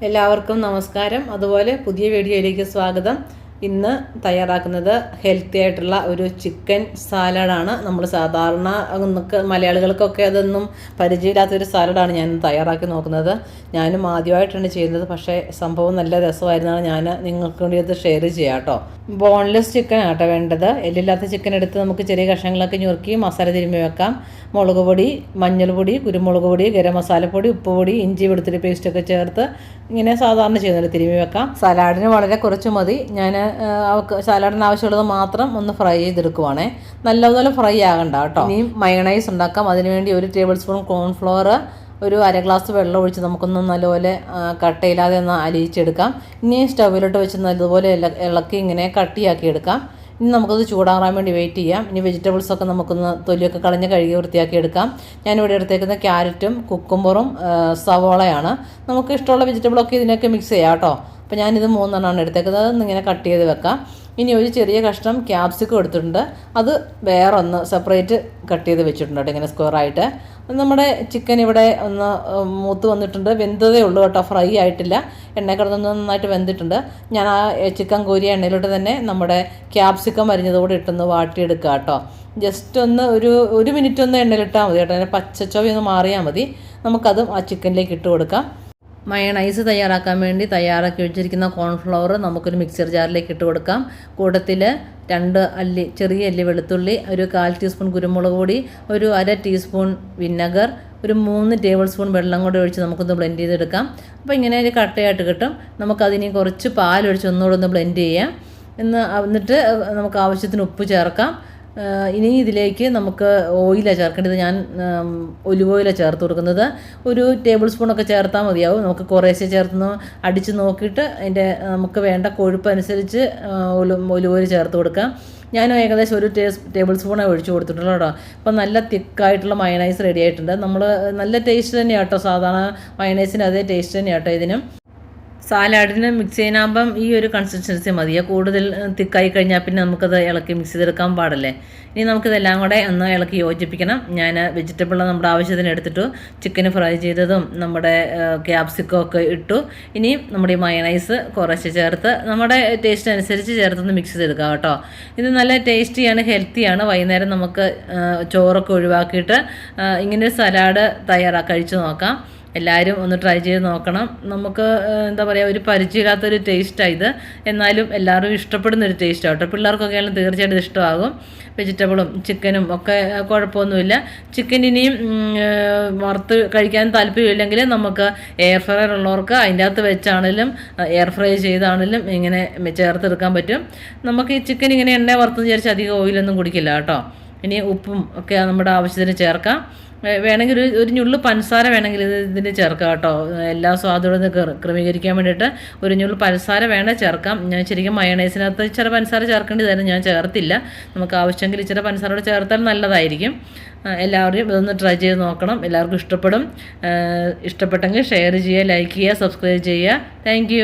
എല്ലാവർക്കും നമസ്കാരം. അതുപോലെ പുതിയ വീഡിയോയിലേക്ക് സ്വാഗതം. ഇന്ന് തയ്യാറാക്കുന്നത് ഹെൽത്തി ആയിട്ടുള്ള ഒരു ചിക്കൻ സാലഡാണ്. നമ്മൾ സാധാരണ മലയാളികൾക്കൊക്കെ അതൊന്നും പരിചയമില്ലാത്തൊരു സാലഡാണ് ഞാൻ തയ്യാറാക്കി നോക്കുന്നത്. ഞാനും ആദ്യമായിട്ടാണ് ചെയ്യുന്നത്, പക്ഷേ സംഭവം നല്ല രസമായിരുന്നാണ് ഞാൻ നിങ്ങൾക്ക് വേണ്ടി ഇത് ഷെയർ ചെയ്യാം കേട്ടോ. ബോൺലെസ് ചിക്കൻ ആട്ടോ വേണ്ടത്. എല്ലില്ലാത്ത ചിക്കൻ എടുത്ത് നമുക്ക് ചെറിയ കഷ്ണങ്ങളൊക്കെ ഞുറുക്കി മസാല തിരുമ്മി വെക്കാം. മുളക് പൊടി, മഞ്ഞൾപ്പൊടി, കുരുമുളക് പൊടി, ഗരം മസാലപ്പൊടി, ഉപ്പുപൊടി, ഇഞ്ചി വെളുത്തുള്ളി പേസ്റ്റൊക്കെ ചേർത്ത് ഇങ്ങനെ സാധാരണ ചെയ്യുന്നത് തിരുമ്മി വെക്കാം. സലാഡിന് വളരെ കുറച്ച് മതി. ഞാൻ സലാഡിന് ആവശ്യമുള്ളത് മാത്രം ഒന്ന് ഫ്രൈ ചെയ്തെടുക്കുവാണേ. നല്ലതുപോലെ ഫ്രൈ ആകണ്ട കേട്ടോ. ഇനി മയണൈസ് ഉണ്ടാക്കാം. അതിനുവേണ്ടി 1 ടേബിൾ സ്പൂൺ കോൺഫ്ലവർ, ഒരു അര ഗ്ലാസ് വെള്ളം ഒഴിച്ച് നമുക്കൊന്ന് നല്ലപോലെ കട്ടയില്ലാതെ ഒന്ന് അലിയിച്ചെടുക്കാം. ഇനി സ്റ്റൗവിലോട്ട് വെച്ച് നല്ലതുപോലെ ഇളക്കി ഇങ്ങനെ കട്ടിയാക്കി എടുക്കാം. ഇനി നമുക്കത് ചൂടാറാൻ വേണ്ടി വെയിറ്റ് ചെയ്യാം. ഇനി വെജിറ്റബിൾസൊക്കെ നമുക്കൊന്ന് തൊലിയൊക്കെ കളഞ്ഞ് കഴുകി വൃത്തിയാക്കി എടുക്കാം. ഞാനിവിടെ എടുത്തേക്കുന്ന ക്യാരറ്റും കുക്കുംബറും സവോളയാണ്. നമുക്ക് ഇഷ്ടമുള്ള വെജിറ്റബിളൊക്കെ ഇതിനൊക്കെ മിക്സ് ചെയ്യാം കേട്ടോ. അപ്പോൾ ഞാനിത് 3 എണ്ണമാണ് എടുത്തേക്കുന്നത്. ഇങ്ങനെ കട്ട് ചെയ്ത് വെക്കാം. ഇനി ഒരു ചെറിയ കഷ്ണം ക്യാപ്സിക്കം എടുത്തിട്ടുണ്ട്. അത് വേറെ ഒന്ന് സെപ്പറേറ്റ് കട്ട് ചെയ്ത് വെച്ചിട്ടുണ്ട് കേട്ടോ, ഇങ്ങനെ സ്ക്വയറായിട്ട്. നമ്മുടെ ചിക്കൻ ഇവിടെ ഒന്ന് മൂത്ത് വന്നിട്ടുണ്ട്. വെന്തതേ ഉള്ളൂ കേട്ടോ, ഫ്രൈ ആയിട്ടില്ല. എണ്ണ കിടന്നൊന്ന് നന്നായിട്ട് വെന്തിട്ടുണ്ട്. ഞാൻ ആ ചിക്കൻ കോരിയ എണ്ണയിലോട്ട് തന്നെ നമ്മുടെ ക്യാപ്സിക്കം അരിഞ്ഞതോടെ ഇട്ടൊന്ന് വാട്ടിയെടുക്കുക കേട്ടോ. ജസ്റ്റ് ഒന്ന് ഒരു മിനിറ്റ് ഒന്ന് എണ്ണയിലിട്ടാൽ മതി കേട്ടോ. അതിൻ്റെ പച്ചച്ചോവ ഒന്ന് മാറിയാൽ മതി. നമുക്കതും ആ ചിക്കനിലേക്ക് ഇട്ട് കൊടുക്കാം. മയണൈസ് തയ്യാറാക്കാൻ വേണ്ടി തയ്യാറാക്കി വെച്ചിരിക്കുന്ന കോൺഫ്ലവർ നമുക്കൊരു മിക്സർ ജാറിലേക്ക് ഇട്ട് കൊടുക്കാം. കൂട്ടത്തിൽ 2 അല്ലി ചെറിയ അല്ലി വെളുത്തുള്ളി, ഒരു 1/4 ടീസ്പൂൺ കുരുമുളക് പൊടി, ഒരു 1/2 ടീസ്പൂൺ വിനെഗർ, ഒരു 3 ടേബിൾ സ്പൂൺ വെള്ളം കൂടെ ഒഴിച്ച് നമുക്കൊന്ന് ബ്ലെൻഡ് ചെയ്തെടുക്കാം. അപ്പോൾ ഇങ്ങനെ ഒരു കട്ടയായിട്ട് കിട്ടും. നമുക്കതിന് കുറച്ച് പാലൊഴിച്ച് ഒന്നുകൂടെ ഒന്ന് ബ്ലെൻഡ് ചെയ്യാം. എന്നിട്ട് നമുക്ക് ആവശ്യത്തിന് ഉപ്പ് ചേർക്കാം. ഇനി ഇതിലേക്ക് നമുക്ക് ഓയിലാണ് ചേർക്കേണ്ടത്. ഞാൻ ഒലിവ് ഓയിലാണ് ചേർത്ത് കൊടുക്കുന്നത്. 1 ടേബിൾ സ്പൂണൊക്കെ ചേർത്താൽ മതിയാവും. നമുക്ക് കുറേശ്ശെ ചേർത്ത് അടിച്ച് നോക്കിയിട്ട് അതിൻ്റെ നമുക്ക് വേണ്ട കൊഴുപ്പ് അനുസരിച്ച് ഒലിവ് ഓയിൽ ചേർത്ത് കൊടുക്കാം. ഞാൻ ഏകദേശം 1 ടേബിൾ സ്പൂണേ ഒഴിച്ച് കൊടുത്തിട്ടുള്ളൂ കേട്ടോ. അപ്പോൾ നല്ല തിക്കായിട്ടുള്ള മയണൈസ് റെഡി ആയിട്ടുണ്ട്. നമ്മൾ നല്ല ടേസ്റ്റ് തന്നെയാണ് കേട്ടോ. സാധാരണ മയണൈസിന് അതേ ടേസ്റ്റ് തന്നെയാണ് കേട്ടോ ഇതിനും. സാലാഡിന് മിക്സ് ചെയ്യാനാകുമ്പം ഈ ഒരു കൺസിസ്റ്റൻസി മതിയോ. കൂടുതൽ തിക്കായി കഴിഞ്ഞാൽ പിന്നെ നമുക്കത് ഇളക്കി മിക്സ് ചെയ്തെടുക്കാൻ പാടല്ലേ. ഇനി നമുക്കിതെല്ലാം കൂടെ ഒന്ന് ഇളക്കി യോജിപ്പിക്കണം. ഞാൻ വെജിറ്റബിൾ നമ്മുടെ ആവശ്യത്തിന് എടുത്തിട്ടു. ചിക്കൻ ഫ്രൈ ചെയ്തതും നമ്മുടെ ക്യാപ്സിക്കം ഒക്കെ ഇട്ടു. ഇനി നമ്മുടെ ഈ മയണൈസ് കുറച്ച് ചേർത്ത് നമ്മുടെ ടേസ്റ്റ് അനുസരിച്ച് ചേർത്തൊന്ന് മിക്സ് ചെയ്തെടുക്കാം കേട്ടോ. ഇത് നല്ല ടേസ്റ്റിയാണ്, ഹെൽത്തിയാണ്. വൈകുന്നേരം നമുക്ക് ചോറൊക്കെ ഒഴിവാക്കിയിട്ട് ഇങ്ങനെ സലാഡ് കഴിച്ചു നോക്കാം. എല്ലാവരും ഒന്ന് ട്രൈ ചെയ്ത് നോക്കണം. നമുക്ക് എന്താ പറയുക, ഒരു പരിചയമില്ലാത്തൊരു ടേസ്റ്റാണ് ഇത്. എന്നാലും എല്ലാവരും ഇഷ്ടപ്പെടുന്നൊരു ടേസ്റ്റാണ് കേട്ടോ. പിള്ളേർക്കൊക്കെ ആയാലും തീർച്ചയായിട്ടും ഇഷ്ടമാകും. വെജിറ്റബിളും ചിക്കനും ഒക്കെ കുഴപ്പമൊന്നുമില്ല. ചിക്കൻ ഇനിയും വറുത്ത് കഴിക്കാൻ താല്പര്യമില്ലെങ്കിൽ നമുക്ക് എയർ ഫ്രയർ ഉള്ളവർക്ക് അതിൻ്റെ അകത്ത് വെച്ചാണെങ്കിലും എയർ ഫ്രൈ ചെയ്താണെങ്കിലും ഇങ്ങനെ ചേർത്തെടുക്കാൻ പറ്റും. നമുക്ക് ഈ ചിക്കൻ ഇങ്ങനെ എണ്ണ വറുത്തെന്ന് വിചാരിച്ച് അധികം ഓയിലൊന്നും കുടിക്കില്ല കേട്ടോ. ഇനി ഉപ്പും ഒക്കെ നമ്മുടെ ആവശ്യത്തിന് ചേർക്കാം. വേണമെങ്കിൽ ഒരു ഞുള്ളു പഞ്ചസാര വേണമെങ്കിൽ ഇതിന് ചേർക്കാം കേട്ടോ. എല്ലാ സ്വാദുകളും ക്രമീകരിക്കാൻ വേണ്ടിയിട്ട് 1 ഞുള്ളു പഞ്ചസാര വേണേൽ ചേർക്കാം. ഞാൻ ശരിക്കും മയണൈസിനകത്ത് ഇച്ചിരി പഞ്ചസാര ചേർക്കേണ്ടതായിരുന്നു, ഞാൻ ചേർത്തില്ല. നമുക്ക് ആവശ്യമെങ്കിൽ ഇച്ചിരി പഞ്ചസാര ചേർത്താൽ നല്ലതായിരിക്കും. എല്ലാവരും ഇതൊന്ന് ട്രൈ ചെയ്ത് നോക്കണം. എല്ലാവർക്കും ഇഷ്ടപ്പെടും. ഇഷ്ടപ്പെട്ടെങ്കിൽ ഷെയർ ചെയ്യുക, ലൈക്ക് ചെയ്യുക, സബ്സ്ക്രൈബ് ചെയ്യുക. താങ്ക്